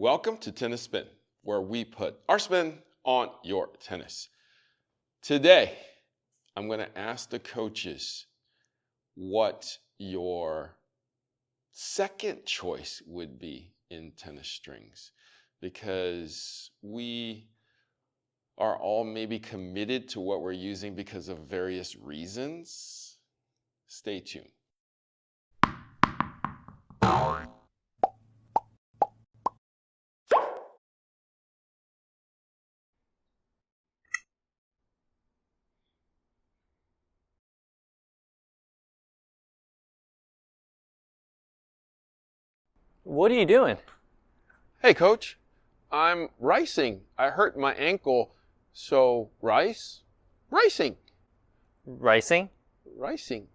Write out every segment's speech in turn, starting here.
Welcome to Tennis Spin, where we put our spin on your tennis. Today, I'm going to ask the coaches what your second choice would be in tennis strings, because we are all maybe committed to what we're using because of various reasons. Stay tuned. What are you doing? Hey, coach, I'm ricing. I hurt my ankle, so ricing. Ricing? Ricing.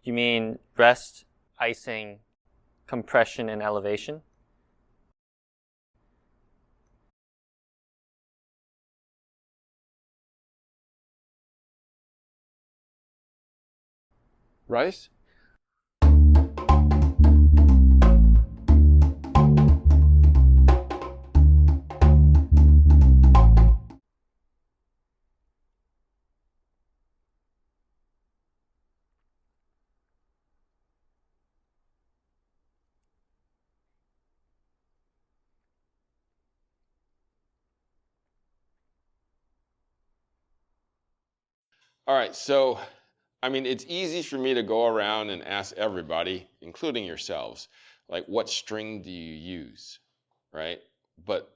You mean rest, icing, compression, and elevation? Rice? All right, so, it's easy for me to go around and ask everybody, including yourselves, like, what string do you use, right? But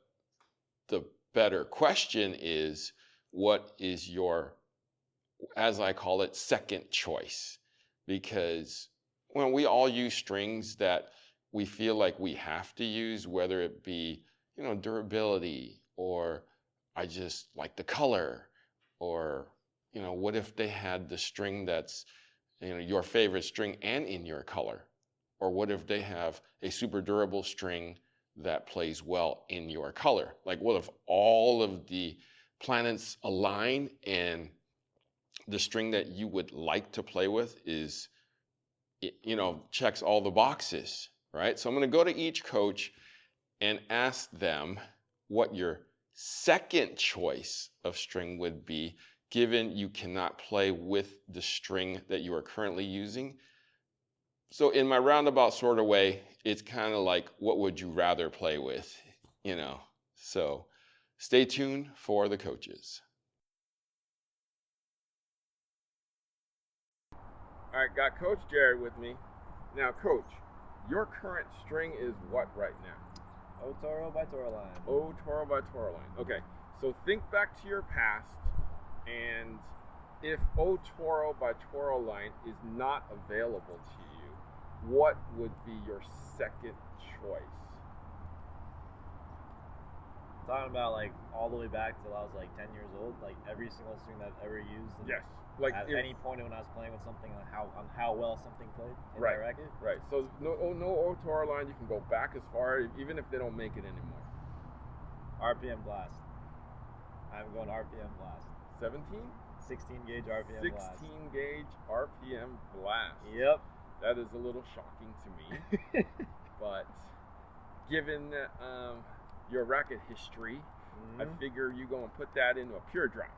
the better question is, what is your, as I call it, second choice? Because we all use strings that we feel like we have to use, whether it be, durability, or I just like the color, or what if they had the string that's, your favorite string and in your color? Or what if they have a super durable string that plays well in your color? Like, what if all of the planets align and the string that you would like to play with is, checks all the boxes, right? So I'm going to go to each coach and ask them what your second choice of string would be, given you cannot play with the string that you are currently using. So in my roundabout sort of way, it's kind of like, what would you rather play with, So stay tuned for the coaches. All right, got Coach Jerod with me. Now, Coach, your current string is what right now? O Toro by Toraline. O Toro by Toraline. Okay, so think back to your past, and if O Toro by Toraline is not available to you, what would be your second choice? Talking about like all the way back till I was like 10 years old, like every single string that I've ever used. And yes. Like at any point when I was playing with something, on how well something played in right, my racket. Right. So no O Toraline, you can go back as far, even if they don't make it anymore. RPM Blast. I'm going RPM Blast. 17? 16 gauge RPM 16 Blast. 16 gauge RPM Blast. Yep. That is a little shocking to me. But given your racket history, I figure you're going to put that into a pure drop.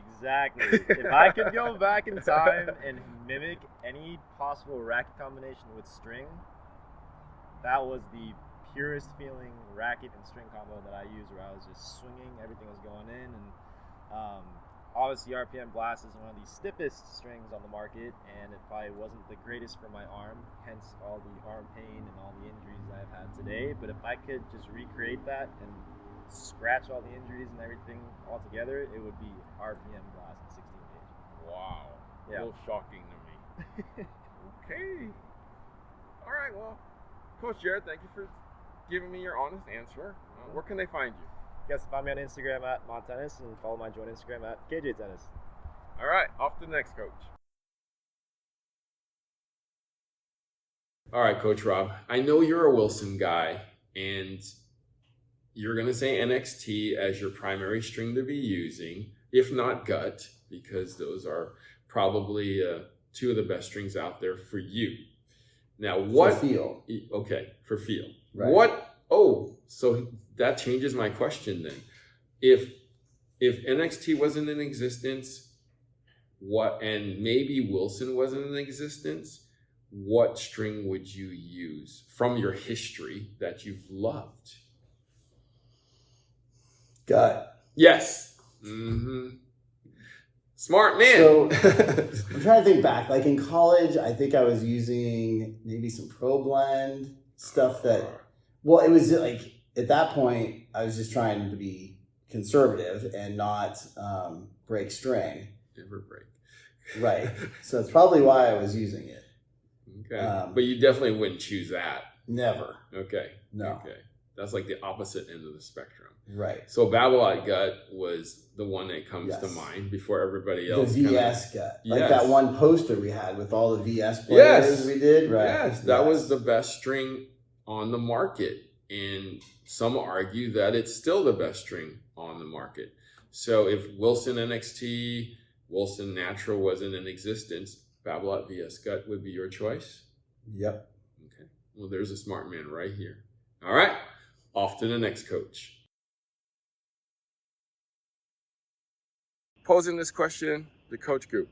Exactly. If I could go back in time and mimic any possible racket combination with string, that was the purest feeling racket and string combo that I used, where I was just swinging, everything was going in, and obviously RPM Blast is one of the stiffest strings on the market, and it probably wasn't the greatest for my arm, hence all the arm pain and all the injuries that I've had today. But if I could just recreate that and scratch all the injuries and everything all together, it would be RPM Blast and 16 gauge. Wow. Yeah. A little shocking to me. Okay. All right, well, Coach Jerod, thank you for giving me your honest answer. Where can they find you? You guys can find me on Instagram at MonTennis and follow my joint Instagram at KJ Tennis. All right, off to the next coach. All right, Coach Rob, I know you're a Wilson guy, and you're going to say NXT as your primary string to be using, if not gut, because those are probably two of the best strings out there for you. Now, what? For feel. Okay, for feel. Right. What? Oh, so that changes my question then. If NXT wasn't in existence, and maybe Wilson wasn't in existence, what string would you use from your history that you've loved? Gut. Yes. Mm-hmm. Smart man. So I'm trying to think back. Like in college, I think I was using maybe some Pro Blend stuff that. Well, it was like at that point, I was just trying to be conservative and not break string. Never break. Right. So that's probably why I was using it. Okay. But you definitely wouldn't choose that. Never. Okay. No. Okay. That's like the opposite end of the spectrum. Right. So Babolat Gut was the one that comes to Yes. mind before everybody else. The VS gut. Like Yes. that one poster we had with all the VS players Yes. we did. Right. Yes, that was the best string on the market. And some argue that it's still the best string on the market. So if Wilson NXT, Wilson Natural wasn't in existence, Babolat VS Gut would be your choice? Yep. Okay. Well, there's a smart man right here. All right. Off to the next coach. Posing this question to Coach Goo.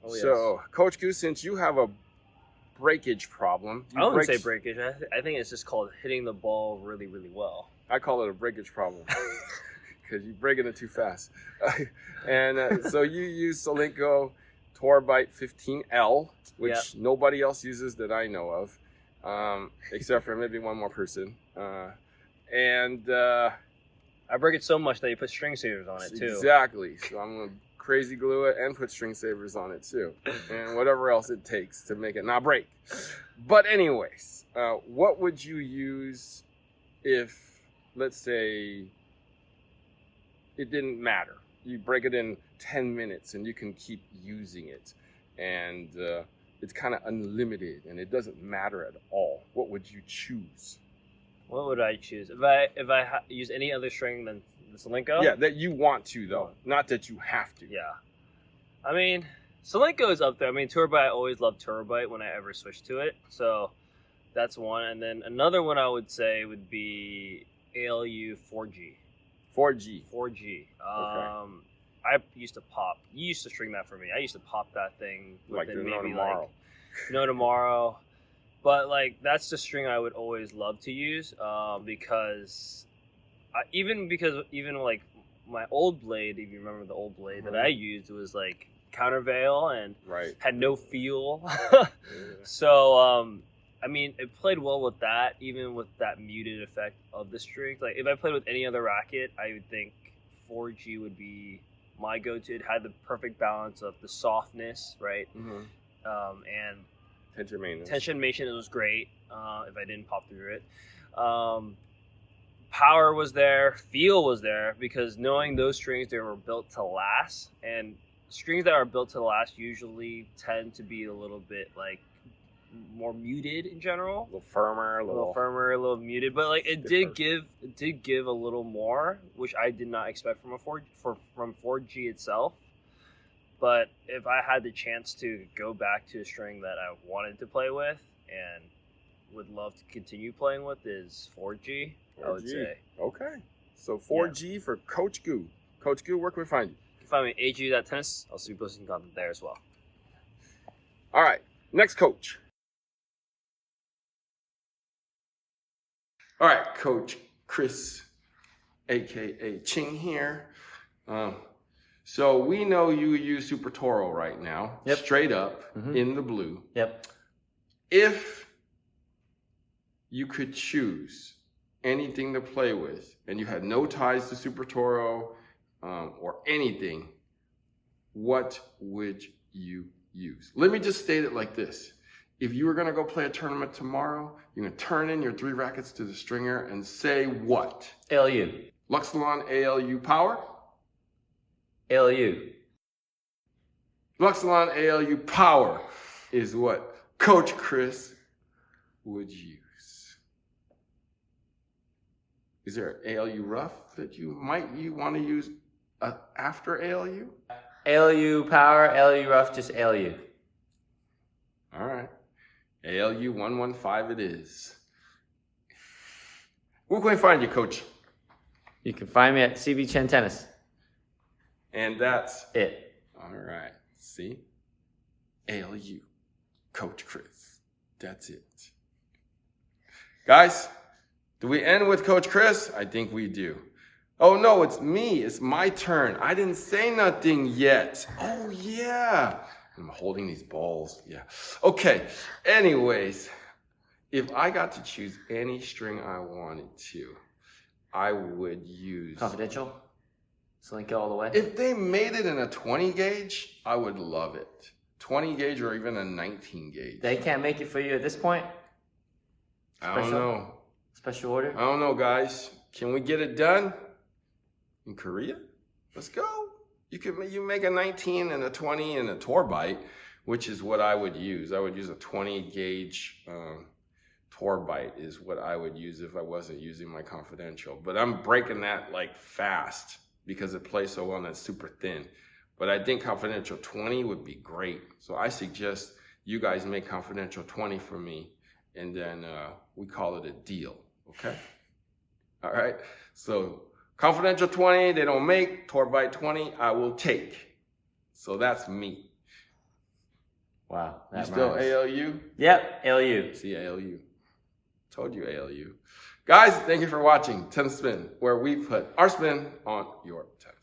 Oh, yes. So, Coach Goo, since you have a breakage problem. I wouldn't say breakage. I think it's just called hitting the ball really, really well. I call it a breakage problem because you're breaking it too fast. And so you use Solinco Torabite 15L, which nobody else uses that I know of, except for maybe one more person. I break it so much that you put string savers on it too. Exactly. So I'm going to crazy glue it and put string savers on it too. And whatever else it takes to make it not break. But anyways, what would you use if, let's say, it didn't matter? You break it in 10 minutes and you can keep using it. And it's kind of unlimited and it doesn't matter at all. What would you choose? What would I choose? If I use any other string than the Solinco? Yeah, that you want to though, not that you have to. Yeah. I mean, Solinco is up there. I mean, Turbo, I always loved Turbo when I ever switched to it. So that's one. And then another one I would say would be ALU 4G. 4G. 4G. Okay. I used to pop. You used to string that for me. I used to pop that thing within maybe tomorrow. like no tomorrow. But like that's the string I would always love to use because even like my old blade, if you remember the old blade that I used, was like countervail and had no feel. So I mean, it played well with that, even with that muted effect of the strings. Like if I played with any other racket, I would think 4G would be my go-to. It had the perfect balance of the softness, right, and tension maintenance was great if I didn't pop through it. Power was there, feel was there, because knowing those strings, they were built to last, and strings that are built to last usually tend to be a little bit like more muted in general, a little firmer, a little muted, but like it did give a little more, which I did not expect from from 4G itself. But if I had the chance to go back to a string that I wanted to play with and would love to continue playing with is 4G. I would say. Okay. So 4G for Coach Goo. Coach Goo, where can we find you? You can find me at AG.tennis. I'll be posting content there as well. All right. Next coach. All right, Coach Chris, a.k.a. Ching here. So we know you use Super Toro right now, straight up in the blue. Yep. If you could choose anything to play with and you had no ties to Super Toro or anything, what would you use? Let me just state it like this. If you were going to go play a tournament tomorrow, you're going to turn in your 3 rackets to the stringer and say what? ALU. Luxilon ALU Power? ALU. Luxilon ALU Power is what Coach Chris would use. Is there an ALU Rough that you want to use after ALU? ALU Power, ALU Rough, just ALU. All right. ALU 115 it is. Where can we find you, Coach? You can find me at CB Chen Tennis. And that's It. all right. See? ALU. Coach Chris. That's it. Guys, do we end with Coach Chris? I think we do. Oh, no, it's me. It's my turn. I didn't say nothing yet. Oh, yeah. I'm holding these balls. Yeah. Okay. Anyways, if I got to choose any string I wanted to, I would use... Confidential? Slink it all the way? If they made it in a 20 gauge, I would love it. 20 gauge or even a 19 gauge. They can't make it for you at this point? I don't know. Special order? I don't know, guys. Can we get it done in Korea? Let's go. You make a 19 and a 20 and a tour bite, which is what I would use. I would use a 20 gauge tour bite is what I would use if I wasn't using my confidential. But I'm breaking that like fast because it plays so well and it's super thin. But I think confidential 20 would be great. So I suggest you guys make confidential 20 for me, and then we call it a deal, okay? All right, so confidential 20, they don't make. Tour bite 20, I will take. So that's me. Wow. You still rhymes. ALU? Yep, ALU. See, ALU. Told you ALU. Guys, thank you for watching Tennis Spin, where we put our spin on your tennis.